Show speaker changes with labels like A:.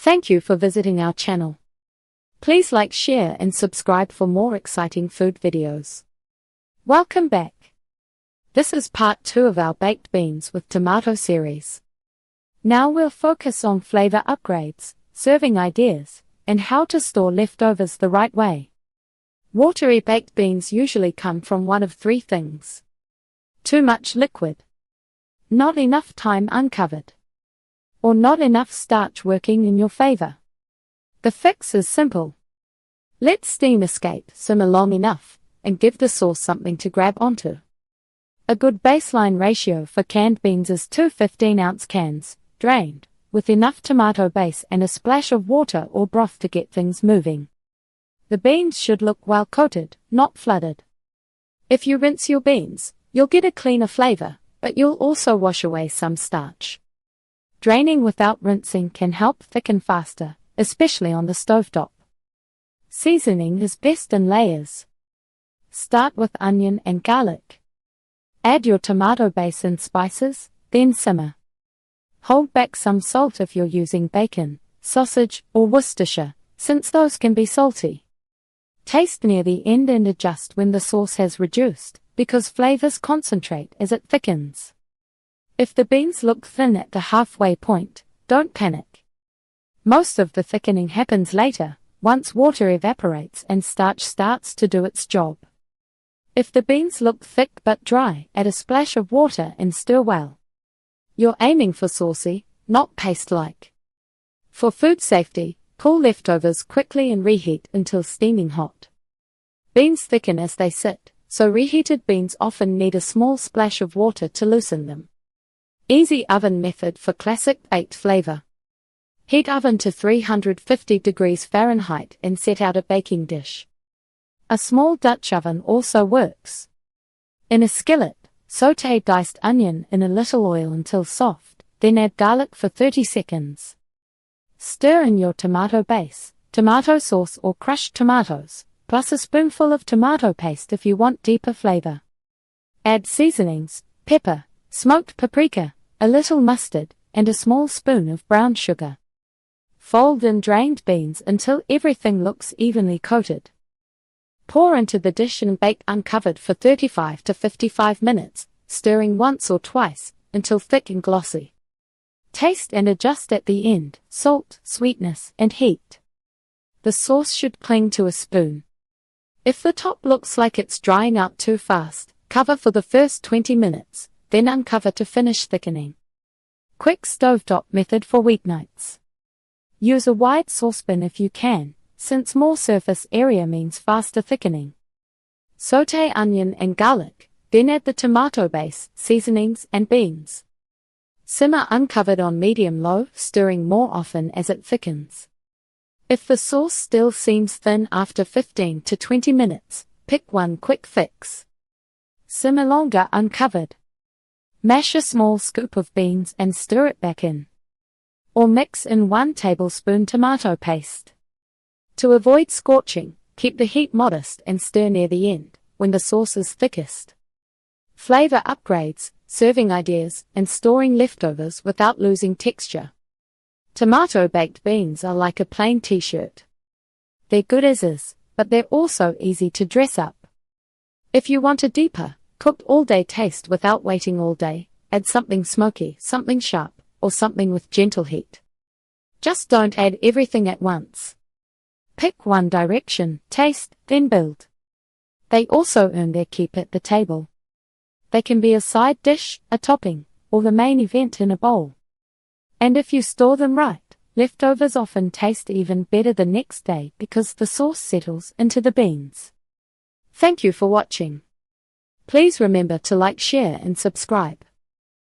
A: Thank you for visiting our channel. Please like, share and subscribe for more exciting food videos. Welcome back. This is part 2 of our baked beans with tomato series. Now we'll focus on flavor upgrades, serving ideas, and how to store leftovers the right way. Watery baked beans usually come from one of three things: too much liquid, not enough time uncovered, or not enough starch working in your favor. The fix is simple. Let steam escape, simmer long enough, and give the sauce something to grab onto. A good baseline ratio for canned beans is 2 15-ounce cans, drained, with enough tomato base and a splash of water or broth to get things moving. The beans should look well coated, not flooded. If you rinse your beans, you'll get a cleaner flavor, but you'll also wash away some starch. Draining without rinsing can help thicken faster, especially on the stovetop. Seasoning is best in layers. Start with onion and garlic. Add your tomato base and spices, then simmer. Hold back some salt if you're using bacon, sausage, or Worcestershire, since those can be salty. Taste near the end and adjust when the sauce has reduced, because flavors concentrate as it thickens. If the beans look thin at the halfway point, don't panic. Most of the thickening happens later, once water evaporates and starch starts to do its job. If the beans look thick but dry, add a splash of water and stir well. You're aiming for saucy, not paste-like. For food safety, pull leftovers quickly and reheat until steaming hot. Beans thicken as they sit, so reheated beans often need a small splash of water to loosen them. Easy oven method for classic baked flavor. Heat oven to 350 degrees Fahrenheit and set out a baking dish. A small Dutch oven also works. In a skillet, sauté diced onion in a little oil until soft, then add garlic for 30 seconds. Stir in your tomato base, tomato sauce or crushed tomatoes, plus a spoonful of tomato paste if you want deeper flavor. Add seasonings, pepper, smoked paprika, a little mustard, and a small spoon of brown sugar. Fold in drained beans until everything looks evenly coated. Pour into the dish and bake uncovered for 35 to 55 minutes, stirring once or twice, until thick and glossy. Taste and adjust at the end: salt, sweetness, and heat. The sauce should cling to a spoon. If the top looks like it's drying out too fast, cover for the first 20 minutes, then uncover to finish thickening. Quick stovetop method for weeknights. Use a wide saucepan if you can, since more surface area means faster thickening. Sauté onion and garlic, then add the tomato base, seasonings, and beans. Simmer uncovered on medium-low, stirring more often as it thickens. If the sauce still seems thin after 15 to 20 minutes, pick one quick fix. Simmer longer uncovered. Mash a small scoop of beans and stir it back in. Or mix in 1 tablespoon tomato paste. To avoid scorching, keep the heat modest and stir near the end, when the sauce is thickest. Flavor upgrades, serving ideas, and storing leftovers without losing texture. Tomato baked beans are like a plain t-shirt. They're good as is, but they're also easy to dress up. If you want a deeper, cooked all-day taste without waiting all day, add something smoky, something sharp, or something with gentle heat. Just don't add everything at once. Pick one direction, taste, then build. They also earn their keep at the table. They can be a side dish, a topping, or the main event in a bowl. And if you store them right, leftovers often taste even better the next day because the sauce settles into the beans. Thank you for watching. Please remember to like, share and subscribe.